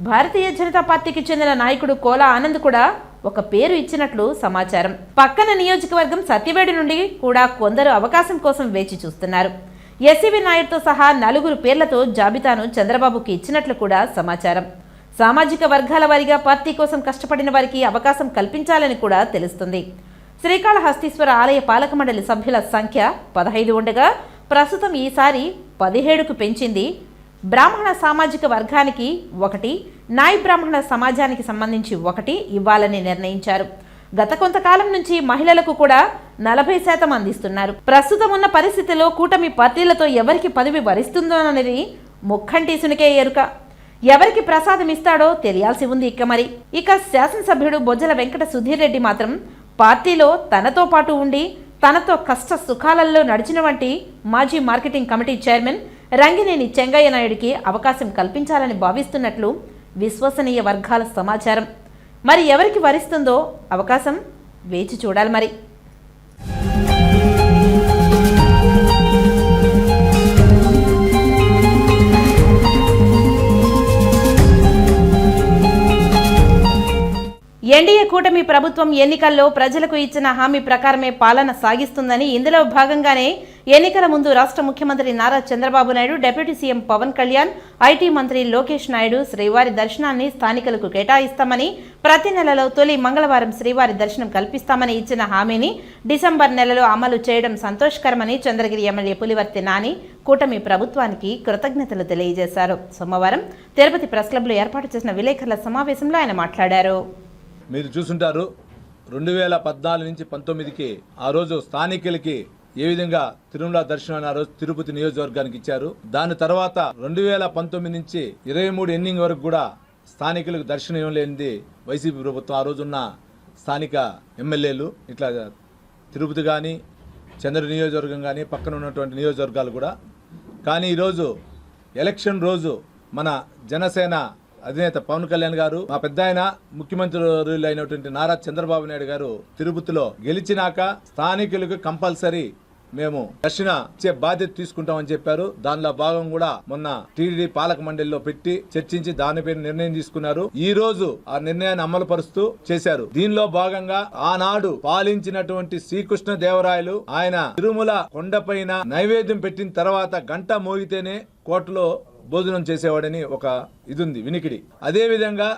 భారతీయ జనతా పార్టీకి చెందిన నాయకుడు కోలా ఆనంద్ కూడా ఒక పేరు ఇచ్చినట్లు సమాచారం. పక్కన నియోజకవర్గం సత్యవేడు నుండి కూడా కొందరు అవకాశం కోసం వేచి చూస్తున్నారు. ఎస్సీవీ నాయుడుతో సహా 4 పేర్లతో జాబితాను చంద్రబాబుకి ఇచ్చినట్లు కూడా సమాచారం. సామాజిక వర్గాల వారీగా పార్టీ కోసం కష్టపడిన వారికి అవకాశం కల్పించాలని కూడా తెలుస్తుంది. శ్రీకాళహస్తీశ్వర ఆలయ పాలక మండలి సభ్యుల సంఖ్య 15 ఉండగా ప్రస్తుతం ఈసారి 17కు పెంచింది. బ్రాహ్మణ సామాజిక వర్గానికి 1, నాయ్ బ్రాహ్మణ సమాజానికి సంబంధించి 1 ఇవ్వాలని నిర్ణయించారు. గత కొంతకాలం నుంచి మహిళలకు కూడా 40% అందిస్తున్నారు. ప్రస్తుతం ఉన్న పరిస్థితిలో కూటమి పార్టీలతో ఎవరికి పదవి వరిస్తుందోననేది ముక్కంటీసునికే ఎరుక. ఎవరికి ప్రసాదం ఇస్తాడో తెలియాల్సి ఉంది. ఇక శాసనసభ్యుడు బొజ్జల వెంకట సుధీర్ రెడ్డి మాత్రం పార్టీలో తనతో పాటు ఉండి తనతో కష్ట సుఖాలలో నడిచిన వంటి మాజీ marketing committee chairman Rangineni Chengaiah నాయుడికి అవకాశం కల్పించాలని భావిస్తున్నట్లు విశ్వసనీయ వర్గాల సమాచారం. మరి ఎవరికి వరిస్తుందో అవకాశం వేచి చూడాలి. మరి ఎన్డీఏ కూటమి ప్రభుత్వం ఎన్నికల్లో ప్రజలకు ఇచ్చిన హామీ ప్రకారమే పాలన సాగిస్తుందని, ఇందులో భాగంగానే ఎన్నికల ముందు రాష్ట్ర ముఖ్యమంత్రి Nara Chandrababu Naidu, deputy CM Pawan Kalyan, IT మంత్రి లోకేష్ నాయుడు శ్రీవారి దర్శనాన్ని స్థానికులకు కేటాయిస్తామని, ప్రతి నెలలో తొలి మంగళవారం శ్రీవారి దర్శనం కల్పిస్తామని ఇచ్చిన హామీని డిసెంబర్ నెలలో అమలు చేయడం సంతోషకరమని చంద్రగిరి ఎమ్మెల్యే పులివర్తి నాని కూటమి ప్రభుత్వానికి కృతజ్ఞతలు తెలియజేశారు. సోమవారం తిరుపతి ప్రెస్ క్లబ్లో ఏర్పాటు చేసిన విలేకరుల సమావేశంలో ఆయన మాట్లాడారు. మీరు చూసుంటారు 2014 నుంచి 19కి ఆ రోజు స్థానికులకి ఏ విధంగా తిరుమల దర్శనాన్ని ఆ రోజు తిరుపతి నియోజకవర్గానికి ఇచ్చారు. దాని తర్వాత 2019 నుంచి 23 ఎన్నింగ్ వరకు కూడా స్థానికులకు దర్శనం ఇవ్వలేనిది వైసీపీ ప్రభుత్వం. ఆ రోజున్న స్థానిక ఎమ్మెల్యేలు ఇట్లా తిరుపతి కానీ చంద్ర నియోజకవర్గం కానీ పక్కన ఉన్నటువంటి నియోజకవర్గాలు కూడా. కానీ ఈరోజు ఎలక్షన్ రోజు మన జనసేన అధినేత పవన్ కళ్యాణ్ గారు, మా పెద్ద ఆయన ముఖ్యమంత్రులు అయినటువంటి నారా చంద్రబాబు నాయుడు గారు తిరుపతిలో గెలిచినాక స్థానికులకు కంపల్సరీ మేము దర్శన ఇచ్చే బాధ్యత తీసుకుంటామని చెప్పారు. దానిలో భాగం కూడా మొన్న టీడీడీ పాలక మండలిలో పెట్టి చర్చించి దానిపై నిర్ణయం తీసుకున్నారు. ఈ రోజు ఆ నిర్ణయాన్ని అమలు పరుస్తూ చేశారు. దీనిలో భాగంగా ఆనాడు పాలించినటువంటి శ్రీకృష్ణ దేవరాయలు ఆయన తిరుమల కొండపైన నైవేద్యం పెట్టిన తర్వాత గంట మోగితేనే కోటలో భోజనం చేసేవాడని ఒక ఇది ఉంది వినికిడి. అదే విధంగా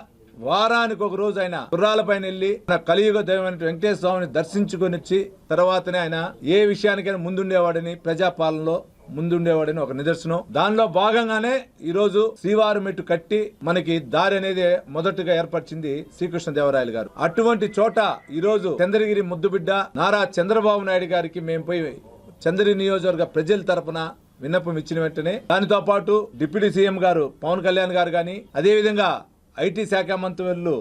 వారానికి ఒక రోజు ఆయన గుర్రాలపైన వెళ్ళి కలియుగ దైవమైన వెంకటేశ్వర స్వామిని దర్శించుకొని వచ్చి తర్వాతనే ఆయన ఏ విషయానికైనా ముందుండేవాడని, ప్రజాపాలనలో ముందుండేవాడని ఒక నిదర్శనం. దానిలో భాగంగానే ఈ రోజు శ్రీవారి మెట్టు కట్టి మనకి దారి అనేది మొదటగా ఏర్పరిచింది శ్రీకృష్ణ దేవరాయలు గారు. అటువంటి చోట ఈ రోజు చంద్రగిరి ముద్దుబిడ్డ నారా చంద్రబాబు నాయుడు గారికి మేము పోయి చంద్రగిరి నియోజకవర్గ ప్రజల తరపున విన్నపం ఇచ్చిన వెంటనే దానితో పాటు డిప్యూటీ సీఎం గారు పవన్ కళ్యాణ్ గారు కానీ, అదేవిధంగా ఐటీ శాఖ మంత్రులు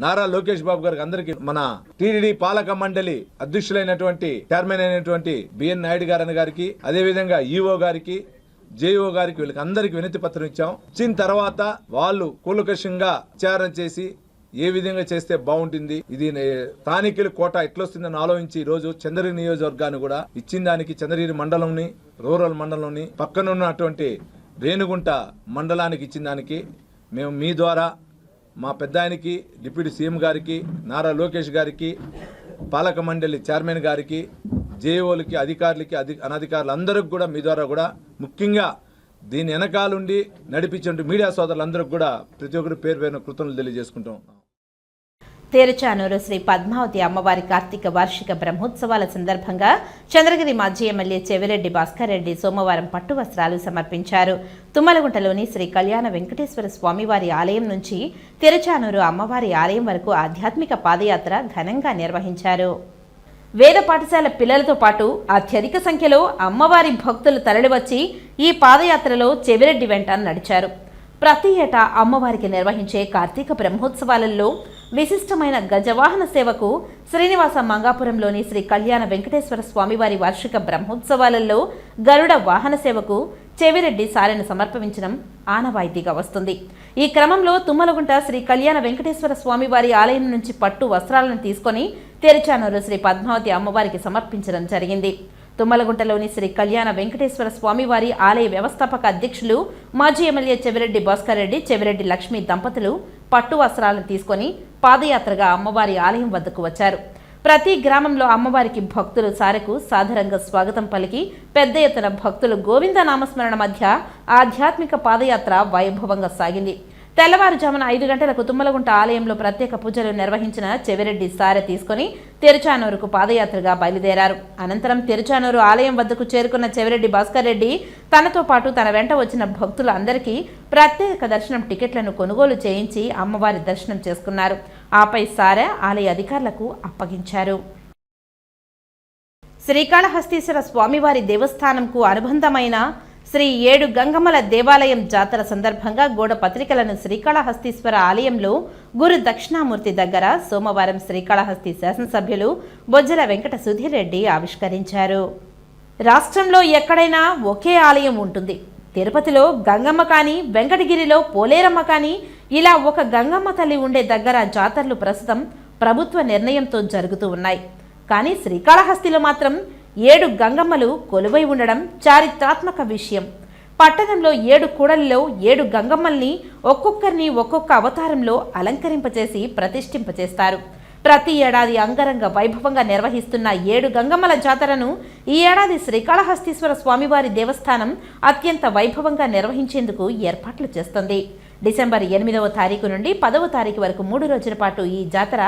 నారా లోకేష్ బాబు గారికి, అందరికి మన టీడీడీ పాలక మండలి అధ్యక్షులైనటువంటి చైర్మన్ అయినటువంటి బిఎన్ నాయుడు గారికి, అదేవిధంగా ఈఓ గారికి, జేఈఓ గారికి, వీళ్ళకి అందరికి వినతి పత్రం ఇచ్చాం. ఇచ్చిన తర్వాత వాళ్ళు కూలకషంగా విచారణ చేసి ఏ విధంగా చేస్తే బాగుంటుంది, ఇది స్థానికుల కోట ఎట్లొస్తుందని ఆలోచించి ఈ రోజు చంద్రగిరి నియోజకవర్గాన్ని కూడా ఇచ్చిన దానికి చంద్రగిరి మండలంని, రూరల్ మండలంని, పక్కన ఉన్నటువంటి రేణుగుంట మండలానికి ఇచ్చిన దానికి మేము మీ ద్వారా మా పెద్ద ఆయనకి, డిప్యూటీ సీఎం గారికి, నారా లోకేష్ గారికి, పాలక మండలి చైర్మన్ గారికి, జేఓలకి, అధికారులకి, అనధికారులు అందరికి కూడా మీ ద్వారా కూడా, ముఖ్యంగా దీని వెనకాలండి నడిపించే మీడియా సోదరులందరికీ కూడా ప్రతి ఒక్కరు పేరు పేరున కృతజ్ఞతలు తెలియజేసుకుంటాం. తేరుచానూరు శ్రీ పద్మావతి అమ్మవారి కార్తీక వార్షిక బ్రహ్మోత్సవాల సందర్భంగా చంద్రగిరి మాజీ ఎమ్మెల్యే చెవిరెడ్డి భాస్కర్ రెడ్డి సోమవారం పట్టు వస్త్రాలు సమర్పించారు. తుమ్మలగుంటలోని శ్రీ కళ్యాణ వెంకటేశ్వర స్వామివారి ఆలయం నుంచి తేరుచానూరు అమ్మవారి ఆలయం వరకు ఆధ్యాత్మిక పాదయాత్ర ఘనంగా నిర్వహించారు. వేద పాఠశాల పిల్లలతో పాటు అత్యధిక సంఖ్యలో అమ్మవారి భక్తులు తరలివచ్చి ఈ పాదయాత్రలో చెవిరెడ్డి వెంట నడిచారు. ప్రతి ఏటా అమ్మవారికి నిర్వహించే కార్తీక బ్రహ్మోత్సవాలలో విశిష్టమైన గజవాహన సేవకు శ్రీనివాస మంగాపురంలోని శ్రీ కళ్యాణ వెంకటేశ్వర స్వామివారి వార్షిక బ్రహ్మోత్సవాలలో గరుడ వాహన సేవకు చెవిరెడ్డి సారెను సమర్పించడం ఆనవాయితీగా వస్తుంది. ఈ క్రమంలో తుమ్మలగుంట శ్రీ కళ్యాణ వెంకటేశ్వర స్వామివారి ఆలయం నుంచి పట్టు వస్త్రాలను తీసుకొని తేరుచానూరు శ్రీ పద్మావతి అమ్మవారికి సమర్పించడం జరిగింది. తుమ్మలగుంటలోని శ్రీ కళ్యాణ వెంకటేశ్వర స్వామివారి ఆలయ వ్యవస్థాపక అధ్యక్షులు మాజీ ఎమ్మెల్యే చెవిరెడ్డి భాస్కర్ రెడ్డి, చెవిరెడ్డి లక్ష్మి దంపతులు పట్టు వస్త్రాలను తీసుకొని పాదయాత్రగా అమ్మవారి ఆలయం వద్దకు వచ్చారు. ప్రతి గ్రామంలో అమ్మవారికి భక్తులు సారెకు సాదరంగా స్వాగతం పలికి పెద్ద ఎత్తున భక్తులు గోవింద నామస్మరణ మధ్య ఆధ్యాత్మిక పాదయాత్ర వైభవంగా సాగింది. తెల్లవారుజామున 5 గంటలకు తుమ్మలగుంట ఆలయంలో ప్రత్యేక పూజలు నిర్వహించిన చెవిరెడ్డి సారె తీసుకుని తిరుచానూరుకు పాదయాత్రగా బయలుదేరారు. అనంతరం తిరుచానూరు ఆలయం వద్దకు చేరుకున్న చెవిరెడ్డి భాస్కర్ రెడ్డి తనతో పాటు తన వెంట వచ్చిన భక్తులు అందరికీ ప్రత్యేక దర్శనం టికెట్లను కొనుగోలు చేయించి అమ్మవారి దర్శనం చేసుకున్నారు. ఆపై సారె ఆలయ అధికారులకు అప్పగించారు. శ్రీకాళహస్తీశ్వర స్వామివారి దేవస్థానంకు అనుబంధమైన శ్రీ 7 గంగమ్మల దేవాలయం జాతర సందర్భంగా గోడ పత్రికలను శ్రీకాళహస్తీశ్వర ఆలయంలో గురు దక్షిణామూర్తి దగ్గర సోమవారం శ్రీకాళహస్తి శాసనసభ్యులు బొజ్జల వెంకట సుధీర్ రెడ్డి ఆవిష్కరించారు. రాష్ట్రంలో ఎక్కడైనా ఒకే ఆలయం ఉంటుంది. తిరుపతిలో గంగమ్మ కానీ, వెంకటగిరిలో పోలేరమ్మ కానీ, ఇలా ఒక గంగమ్మ తల్లి ఉండే దగ్గర జాతరలు ప్రస్తుతం ప్రభుత్వ నిర్ణయంతో జరుగుతూ ఉన్నాయి. కానీ శ్రీకాళహస్తిలో మాత్రం 7 గంగమ్మలు కొలువై ఉండడం చారిత్రాత్మక విషయం. పట్టణంలో 7 కూడలిలో 7 గంగమ్మల్ని ఒక్కొక్కరిని ఒక్కొక్క అవతారంలో అలంకరింపచేసి ప్రతిష్ఠింపచేస్తారు. ప్రతి ఏడాది అంగరంగ వైభవంగా నిర్వహిస్తున్న 7 గంగమ్మల జాతరను ఈ ఏడాది శ్రీకాళహస్తీశ్వర స్వామివారి దేవస్థానం అత్యంత వైభవంగా నిర్వహించేందుకు ఏర్పాట్లు చేస్తోంది. డిసెంబర్ 8వ తారీఖు నుండి 10వ తారీఖు వరకు 3 రోజుల పాటు ఈ జాతర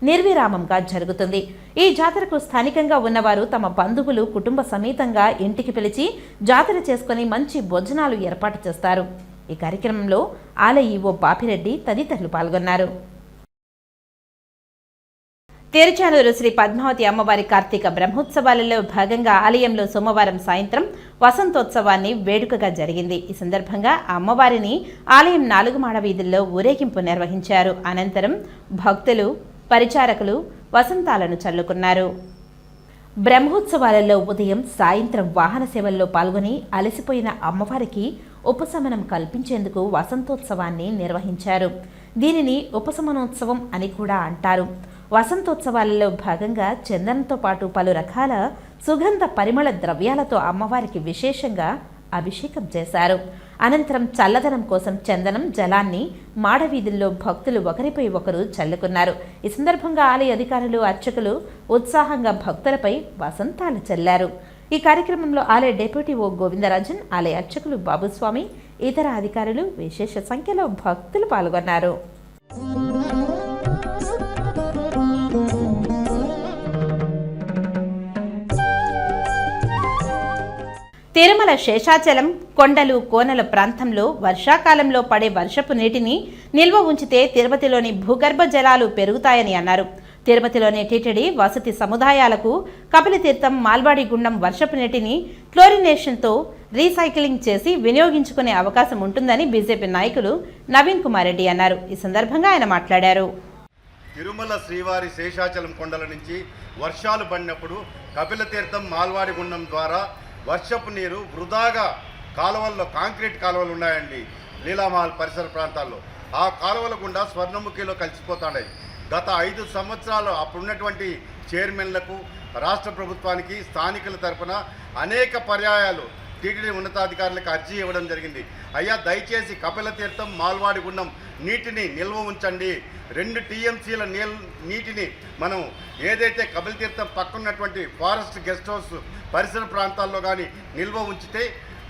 నిర్విరామంగా జరుగుతుంది. ఈ జాతరకు స్థానికంగా ఉన్నవారు తమ బంధువులు కుటుంబ సమేతంగా ఇంటికి పిలిచి జాతర చేసుకుని మంచి భోజనాలు ఏర్పాటు చేస్తారు. ఈ కార్యక్రమంలో ఆలయ ఈవో బాపిరెడ్డి తదితరులు పాల్గొన్నారు. తిరుచానూరు శ్రీ పద్మావతి అమ్మవారి కార్తీక బ్రహ్మోత్సవాలలో భాగంగా ఆలయంలో సోమవారం సాయంత్రం వసంతోత్సవాన్ని వేడుకగా జరిగింది. ఈ సందర్భంగా అమ్మవారిని ఆలయం 4 మాడ వీధుల్లో ఊరేగింపు నిర్వహించారు. అనంతరం భక్తులు, పరిచారకులు వసంతాలను చల్లుకున్నారు. బ్రహ్మోత్సవాలలో ఉదయం, సాయంత్రం వాహన సేవల్లో పాల్గొని అలసిపోయిన అమ్మవారికి ఉపశమనం కల్పించేందుకు వసంతోత్సవాన్ని నిర్వహించారు. దీనిని ఉపశమనోత్సవం అని కూడా అంటారు. వసంతోత్సవాలలో భాగంగా చందనంతో పాటు పలు రకాల సుగంధ పరిమళ ద్రవ్యాలతో అమ్మవారికి విశేషంగా అభిషేకం చేశారు. అనంతరం చల్లదనం కోసం చందనం జలాన్ని మాడవీధుల్లో భక్తులు ఒకరిపై ఒకరు చల్లుకున్నారు. ఈ సందర్భంగా ఆలయ అధికారులు, అర్చకులు ఉత్సాహంగా భక్తులపై వసంతాలు చల్లారు. ఈ కార్యక్రమంలో ఆలయ డిప్యూటీ ఓ గోవిందరాజన్, ఆలయ అర్చకులు బాబుస్వామి, ఇతర అధికారులు, విశేష సంఖ్యలో భక్తులు పాల్గొన్నారు. తిరుమల శేషాచలం కొండలు, కోనల ప్రాంతంలో వర్షాకాలంలో పడే వర్షపు నీటిని నిల్వ ఉంచితే తిరుపతిలోని భూగర్భ జలాలు పెరుగుతాయని అన్నారు. తిరుపతిలోని టీటీడీ వసతి సముదాయాలకు కపిలతీర్థం, మాల్వాడి గుండం వర్షపు నీటిని క్లోరినేషన్తో రీసైక్లింగ్ చేసి వినియోగించుకునే అవకాశం ఉంటుందని బీజేపీ నాయకులు నవీన్ కుమార్ రెడ్డి అన్నారు. ఈ సందర్భంగా ఆయన మాట్లాడారు. తిరుమల శ్రీవారి శేషాచలం కొండల నుంచి వర్షాలు పడినప్పుడు కపిలతీర్థం, మాల్వాడి గుండం ద్వారా వర్షపు నీరు వృధాగా కాలువల్లో, కాంక్రీట్ కాలువలు ఉన్నాయండి లీలామహల్ పరిసర ప్రాంతాల్లో. ఆ కాలువల గుండా స్వర్ణముఖిలో కలిసిపోతున్నాయి. గత 5 సంవత్సరాలు అప్పుడున్నటువంటి చైర్మన్లకు, రాష్ట్ర ప్రభుత్వానికి, స్థానికుల తరపున అనేక పర్యాయాలు టీటీడీ ఉన్నతాధికారులకు అర్జీ ఇవ్వడం జరిగింది. అయ్యా, దయచేసి కపిలతీర్థం, మాల్వాడి గుండం నీటిని నిల్వ ఉంచండి. 2 టీఎంసీల నీటిని మనం ఏదైతే కపిలతీర్థం పక్కన్నటువంటి ఫారెస్ట్ గెస్ట్ హౌస్ పరిసర ప్రాంతాల్లో కానీ నిల్వ ఉంచితే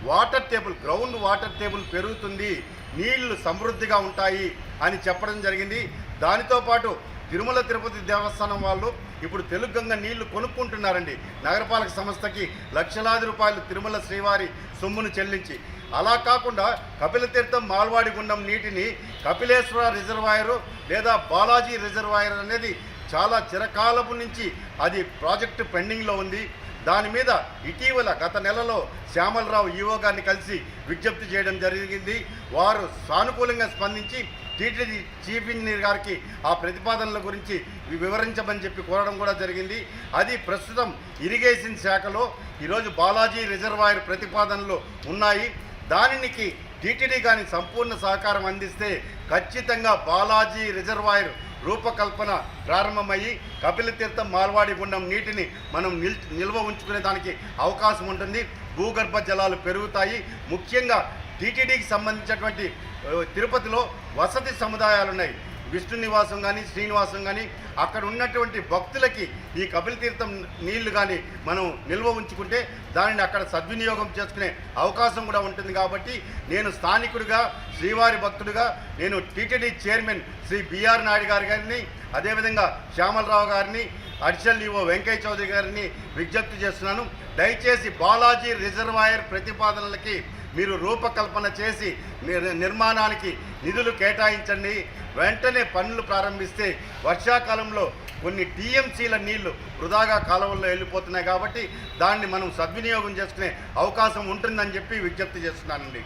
water table, ground water table పెరుగుతుంది, నీళ్లు సమృద్ధిగా ఉంటాయి అని చెప్పడం జరిగింది. దానితో పాటు తిరుమల తిరుపతి దేవస్థానం వాళ్ళు ఇప్పుడు తెలుగంగ నీళ్లు కొనుక్కుంటున్నారండి. నగరపాలక సంస్థకి లక్షలాది రూపాయలు తిరుమల శ్రీవారి సొమ్మును చెల్లించి. అలా కాకుండా కపిలతీర్థం, మాల్వాడి గుండం నీటిని కపిలేశ్వర రిజర్వాయరు లేదా బాలాజీ రిజర్వాయర్ అనేది చాలా చిరకాలపు నుంచి అది ప్రాజెక్టు పెండింగ్లో ఉంది. దాని మీద ఇటీవల గత నెలలో శ్యామలరావు ఈవో గారిని కలిసి విజ్ఞప్తి చేయడం జరిగింది. వారు సానుకూలంగా స్పందించి టీటీడీ చీఫ్ ఇంజనీర్ గారికి ఆ ప్రతిపాదనల గురించి వివరించమని చెప్పి కోరడం కూడా జరిగింది. అది ప్రస్తుతం ఇరిగేషన్ శాఖలో ఈరోజు బాలాజీ రిజర్వాయర్ ప్రతిపాదనలు ఉన్నాయి. దానికి టీటీడీ కానీ సంపూర్ణ సహకారం అందిస్తే ఖచ్చితంగా బాలాజీ రిజర్వాయర్ రూపకల్పన ప్రారంభమయ్యి కపిలతీర్థం, మాల్వాడి గుండం నీటిని మనం నిల్వ ఉంచుకునే దానికి అవకాశం ఉంటుంది. భూగర్భ జలాలు పెరుగుతాయి. ముఖ్యంగా టీటీడీకి సంబంధించినటువంటి తిరుపతిలో వసతి సముదాయాలు ఉన్నాయి. విష్ణు నివాసం కానీ, శ్రీనివాసం కానీ, అక్కడ ఉన్నటువంటి భక్తులకి ఈ కపిలతీర్థం నీళ్లు కానీ మనం నిల్వ ఉంచుకుంటే దానిని అక్కడ సద్వినియోగం చేసుకునే అవకాశం కూడా ఉంటుంది. కాబట్టి నేను స్థానికుడిగా, శ్రీవారి భక్తుడిగా నేను TTD chairman Shri BR Naidu గారిని, అదేవిధంగా శ్యామలరావు గారిని, అడిషనల్ ఈవో వెంకయ్య చౌదరి గారిని విజ్ఞప్తి చేస్తున్నాను. దయచేసి బాలాజీ రిజర్వాయర్ ప్రతిపాదనలకి మీరు రూపకల్పన చేసి నిర్మాణానికి నిధులు కేటాయించండి. వెంటనే పనులు ప్రారంభిస్తే వర్షాకాలంలో కొన్ని టీఎంసీల నీళ్లు వృధాగా కాలువల్లో వెళ్ళిపోతున్నాయి. కాబట్టి దాన్ని మనం సద్వినియోగం చేసుకునే అవకాశం ఉంటుందని చెప్పి విజ్ఞప్తి చేస్తున్నానండి.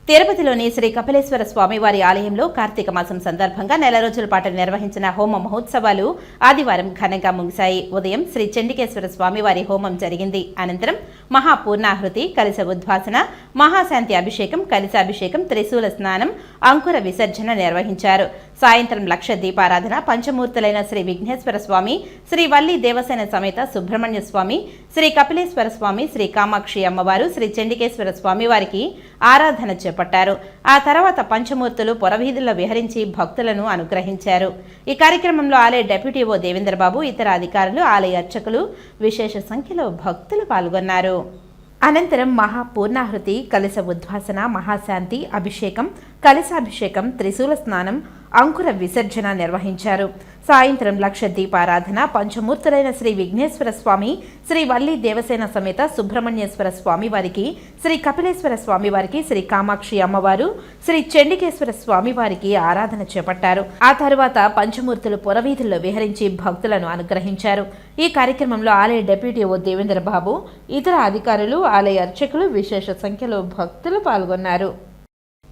తిరుపతిలోని శ్రీ కపిలేశ్వర స్వామివారి ఆలయంలో కార్తీక మాసం సందర్భంగా నెల రోజుల పాటు నిర్వహించిన హోమ మహోత్సవాలు ఆదివారం ఘనంగా ముగిశాయి. ఉదయం శ్రీ చండికేశ్వర స్వామివారి హోమం జరిగింది. అనంతరం మహాపూర్ణాహృతి, కలశ ఉద్వాసన, మహాశాంతి అభిషేకం, కలశాభిషేకం, త్రిశూల స్నానం, అంకుర విసర్జన నిర్వహించారు. సాయంత్రం లక్ష దీపారాధన, పంచమూర్తులైన శ్రీ విఘ్నేశ్వర స్వామి, శ్రీ వల్లి దేవసేన సమేత సుబ్రహ్మణ్య స్వామి, శ్రీ కపిలేశ్వర స్వామి, శ్రీ కామాక్షి అమ్మవారు, శ్రీ చండికేశ్వర స్వామివారికి ఆరాధన చేపట్టారు. ఆ తర్వాత పంచమూర్తులు పొరవీధుల్లో విహరించి భక్తులను అనుగ్రహించారు. ఈ కార్యక్రమంలో ఆలయ డిప్యూటీ ఓ దేవేంద్రబాబు, ఇతర అధికారులు, ఆలయ అర్చకులు, విశేష సంఖ్యలో భక్తులు పాల్గొన్నారు. అనంతరం మహాపూర్ణాహృతి, కలశ ఉద్వాసన, మహాశాంతి అభిషేకం, కలశాభిషేకం, త్రిశూల స్నానం, అంకుర విసర్జన నిర్వహించారు. సాయంత్రం లక్ష దీపారాధన, పంచమూర్తులైన శ్రీ విఘ్నేశ్వర స్వామి, శ్రీ వల్లి దేవసేన సమేత సుబ్రహ్మణ్యేశ్వర స్వామి వారికి, శ్రీ కపిలేశ్వర స్వామి వారికి, శ్రీ కామాక్షి అమ్మవారు, శ్రీ చండికేశ్వర స్వామి వారికి ఆరాధన చేపట్టారు. ఆ తరువాత పంచమూర్తులు పురవీధుల్లో విహరించి భక్తులను అనుగ్రహించారు. ఈ కార్యక్రమంలో ఆలయ డిప్యూటీ ఓ దేవేంద్రబాబు, ఇతర అధికారులు, ఆలయ అర్చకులు, విశేష సంఖ్యలో భక్తులు పాల్గొన్నారు.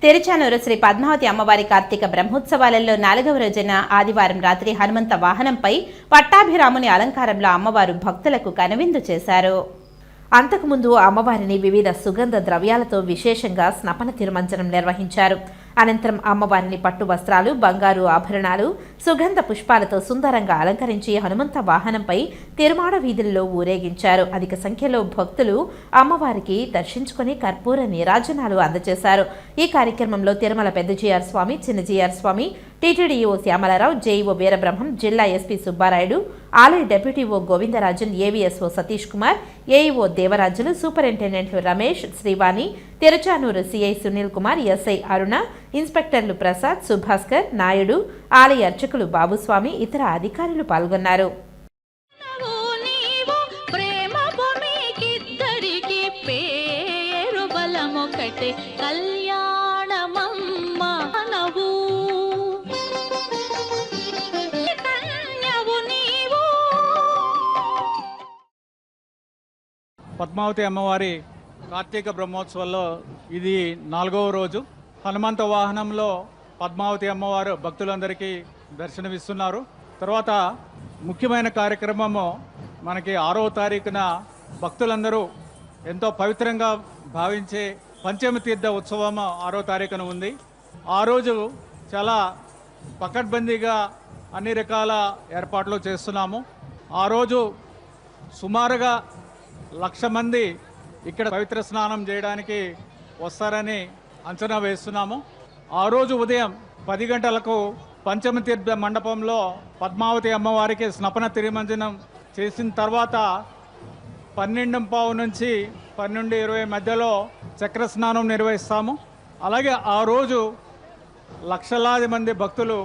తిరుచానూరు శ్రీ పద్మావతి అమ్మవారి కార్తీక బ్రహ్మోత్సవాలలో 4వ రోజున ఆదివారం రాత్రి హనుమంత వాహనంపై పట్టాభిరాముని అలంకారంలో అమ్మవారు భక్తులకు కనువిందు చేశారు. అంతకుముందు అమ్మవారిని వివిధ సుగంధ ద్రవ్యాలతో విశేషంగా స్నపన తిరుమంజనం నిర్వహించారు. అనంతరం అమ్మవారిని పట్టు వస్త్రాలు, బంగారు ఆభరణాలు, సుగంధ పుష్పాలతో సుందరంగా అలంకరించి హనుమంత వాహనంపై తిరుమాడ వీధుల్లో ఊరేగించారు. అధిక సంఖ్యలో భక్తులు అమ్మవారికి దర్శించుకుని కర్పూర నీరాజనాలు అందజేశారు. ఈ కార్యక్రమంలో తిరుమల పెద్ద జీఆర్ స్వామి, చిన్న జీఆర్ స్వామి, టీటీడీఓ శ్యామలారావు, జేఈఓ వీరబ్రహ్మం, జిల్లా ఎస్పీ సుబ్బారాయుడు, ఆలయ deputy EO Govindarajan, AVSO Satish Kumar, AEO Devarajulu, సూపరింటెండెంట్లు రమేష్, శ్రీవాణి, తిరుచానూరు సిఐ సునీల్ కుమార్, ఎస్ఐ అరుణ, ఇన్స్పెక్టర్లు ప్రసాద్, సుభాస్కర్, నాయుడు, ఆలయ అర్చకులు బాబుస్వామి, ఇతర అధికారులు పాల్గొన్నారు. పద్మావతి అమ్మవారి కార్తీక బ్రహ్మోత్సవాల్లో ఇది 4వ రోజు. హనుమంత వాహనంలో పద్మావతి అమ్మవారు భక్తులందరికీ దర్శనమిస్తున్నారు. తర్వాత ముఖ్యమైన కార్యక్రమము మనకి 6వ తారీఖున భక్తులందరూ ఎంతో పవిత్రంగా భావించే పంచమ తీర్థ ఉత్సవం 6వ తారీఖున ఉంది. ఆ రోజు చాలా పకడ్బందీగా అన్ని రకాల ఏర్పాట్లు చేస్తున్నాము. ఆ రోజు సుమారుగా 1,00,000 మంది ఇక్కడ పవిత్ర స్నానం చేయడానికి వస్తారని అంచనా వేస్తున్నాము. ఆ రోజు ఉదయం 10 గంటలకు పంచమ తీర్థ మండపంలో పద్మావతి అమ్మవారికి స్నపన తిరుమంజనం చేసిన తర్వాత 12:15 నుంచి 12:20 మధ్యలో చక్ర స్నానం నిర్వహిస్తాము. అలాగే ఆ రోజు లక్షలాది మంది భక్తులు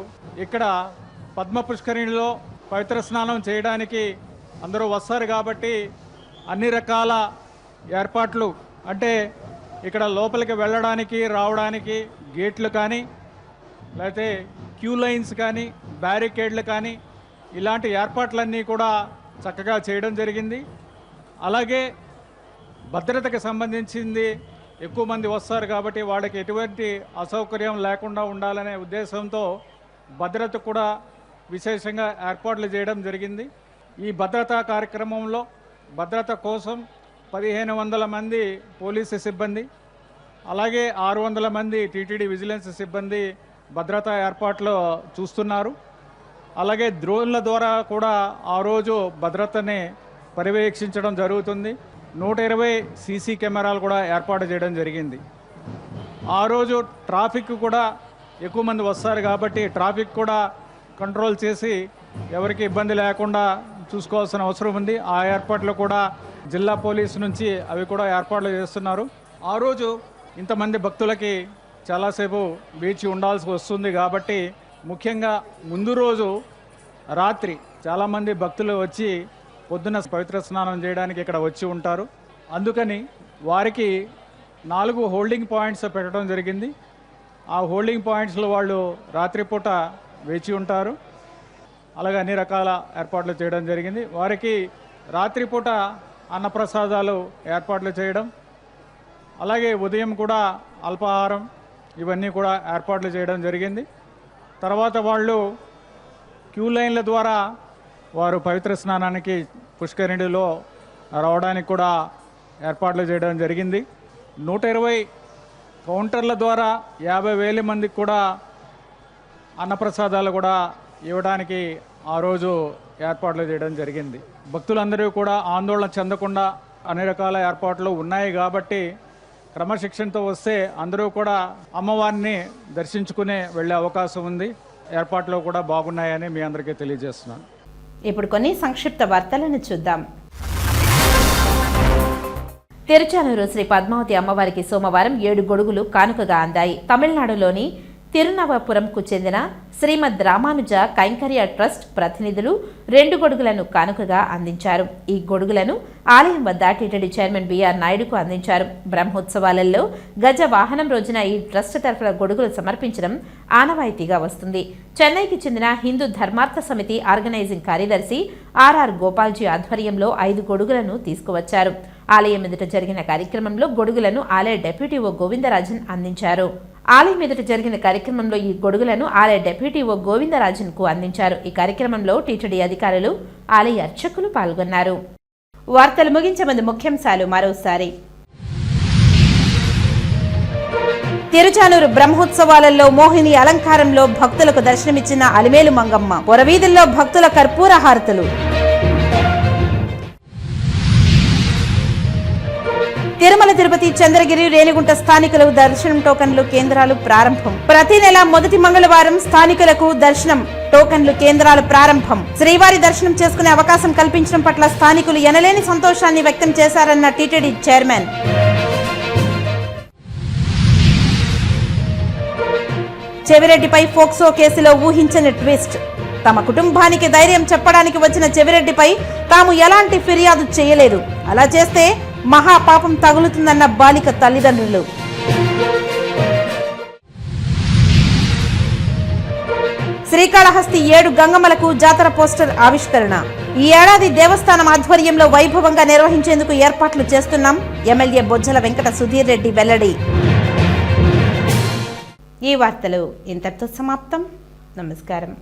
ఇక్కడ పద్మ పుష్కరిణిలో పవిత్ర స్నానం చేయడానికి అందరూ వస్తారు. కాబట్టి అన్ని రకాల ఏర్పాట్లు, అంటే ఇక్కడ లోపలికి వెళ్ళడానికి రావడానికి గేట్లు కానీ, లేకపోతే క్యూ లైన్స్ కానీ, బ్యారికేడ్లు కానీ, ఇలాంటి ఏర్పాట్లన్నీ కూడా చక్కగా చేయడం జరిగింది. అలాగే భద్రతకు సంబంధించింది ఎక్కువ మంది వస్తారు కాబట్టి వాళ్ళకి ఎటువంటి అసౌకర్యం లేకుండా ఉండాలనే ఉద్దేశంతో భద్రత కూడా విశేషంగా ఏర్పాట్లు చేయడం జరిగింది. ఈ భద్రతా కార్యక్రమంలో భద్రత కోసం 1,500 మంది పోలీసు సిబ్బంది, అలాగే 600 మంది టీటీడీ విజిలెన్స్ సిబ్బంది భద్రతా ఏర్పాట్లు చూస్తున్నారు. అలాగే డ్రోన్ల ద్వారా కూడా ఆ రోజు భద్రతని పర్యవేక్షించడం జరుగుతుంది. 120 సీసీ కెమెరాలు కూడా ఏర్పాటు చేయడం జరిగింది. ఆ రోజు ట్రాఫిక్ కూడా ఎక్కువ మంది వస్తారు కాబట్టి ట్రాఫిక్ కూడా కంట్రోల్ చేసి ఎవరికి ఇబ్బంది లేకుండా చూసుకోవాల్సిన అవసరం ఉంది. ఆ ఏర్పాట్లు కూడా జిల్లా పోలీసు నుంచి అవి కూడా ఏర్పాట్లు చేస్తున్నారు. ఆ రోజు ఇంతమంది భక్తులకి చాలాసేపు వేచి ఉండాల్సి వస్తుంది కాబట్టి ముఖ్యంగా ముందు రోజు రాత్రి చాలామంది భక్తులు వచ్చి పొద్దున్న పవిత్ర స్నానం చేయడానికి ఇక్కడ వచ్చి ఉంటారు. అందుకని వారికి 4 హోల్డింగ్ పాయింట్స్ పెట్టడం జరిగింది. ఆ హోల్డింగ్ పాయింట్స్లో వాళ్ళు రాత్రిపూట వేచి ఉంటారు. అలాగే అన్ని రకాల ఏర్పాట్లు చేయడం జరిగింది. వారికి రాత్రిపూట అన్నప్రసాదాలు ఏర్పాట్లు చేయడం, అలాగే ఉదయం కూడా అల్పాహారం ఇవన్నీ కూడా ఏర్పాట్లు చేయడం జరిగింది. తర్వాత వాళ్ళు క్యూ లైన్ల ద్వారా వారు పవిత్ర స్నానానికి పుష్కరిణిలో రావడానికి కూడా ఏర్పాట్లు చేయడం జరిగింది. 120 కౌంటర్ల ద్వారా 50,000 మందికి కూడా అన్నప్రసాదాలు కూడా ఇవ్వడానికి ఆ రోజు ఏర్పాట్లు చేయడం జరిగింది. భక్తులందరూ కూడా ఆందోళన చెందకుండా అన్ని రకాల ఏర్పాట్లు ఉన్నాయి కాబట్టి క్రమశిక్షణతో వస్తే అందరూ కూడా అమ్మవారిని దర్శించుకునే వెళ్ళే అవకాశం ఉంది. ఏర్పాట్లు కూడా బాగున్నాయని మీ అందరికీ తెలియజేస్తున్నాను. ఇప్పుడు కొన్ని సంక్షిప్త వార్తలను చూద్దాం. తిరుచానూరు శ్రీ పద్మావతి అమ్మవారికి సోమవారం 7 గొడుగులు కానుకగా అందాయి. తమిళనాడులోని తిరునవపురంకు చెందిన శ్రీమద్ రామానుజ కైంకర్య ట్రస్ట్ ప్రతినిధులు 2 గొడుగులను కానుకగా అందించారు. ఈ గొడుగులను ఆలయం వద్ద టీటీడీ చైర్మన్ బిఆర్ నాయుడుకు అందించారు. బ్రహ్మోత్సవాలలో గజ వాహనం రోజున ఈ ట్రస్ట్ తరఫున గొడుగులు సమర్పించడం ఆనవాయితీగా వస్తుంది. చెన్నైకి చెందిన హిందూ ధర్మార్థ సమితి ఆర్గనైజింగ్ కార్యదర్శి ఆర్ఆర్ గోపాల్జీ ఆధ్వర్యంలో 5 గొడుగులను తీసుకువచ్చారు. ఆలయం ఎదుట జరిగిన కార్యక్రమంలో గొడుగులను ఆలయ డెప్యూటీ ఓ గోవిందరాజన్ అందించారు. ఆలయం ఎదుట జరిగిన కార్యక్రమంలో ఈ గొడుగులను ఆలయ డెప్యూటీ ఓ గోవిందరాజన్ కు అందించారు. ఈ కార్యక్రమంలో టీటీడీ అధికారులు, ఆలయ అర్చకులు పాల్గొన్నారు. వార్తలు ముగించే ముందు ముఖ్యాంశాలు మరోసారి. తిరుచానూరు బ్రహ్మోత్సవాలలో మోహిని అలంకారంలో భక్తులకు దర్శనమిచ్చిన అలిమేలు మంగమ్మ. పొరవీధుల్లో భక్తుల కర్పూర హారతులు. తిరుమల తిరుపతి చంద్రగిరి రేణిగుంట స్థానికుల దర్శనం టోకన్లు కేంద్రాలు ప్రారంభం. ప్రతి నెల మొదటి మంగళవారం స్థానికులకు దర్శనం టోకన్లు కేంద్రాలు ప్రారంభం. శ్రీవారి దర్శనం చేసుకునే అవకాశం కల్పించడం పట్ల స్థానికులు ఎనలేని సంతోషాన్ని వ్యక్తం చేశారన్న టీటీడీ చైర్మన్. చెవిరెడ్డిపై ఫోక్సో కేసులో ఊహించని ట్విస్ట్. తమ కుటుంబానికి ధైర్యం చెప్పడానికి వచ్చిన చెవిరెడ్డిపై తాము ఎలాంటి ఫిర్యాదు చేయలేదు, అలా చేస్తే మహాపాపం తగులుతుందన్న బాలిక తల్లిదండ్రులు. శ్రీకాళహస్తి 7 గంగమ్మలకు జాతర పోస్టర్ ఆవిష్కరణ. ఈ ఏడాది దేవస్థానం ఆధ్వర్యంలో వైభవంగా నిర్వహించేందుకు ఏర్పాట్లు చేస్తున్నాం. ఎమ్మెల్యే బొజ్జల వెంకట సుధీర్ రెడ్డి వెల్లడి. ఈ వార్తలు ఇంతటితో సమాప్తం. నమస్కారం.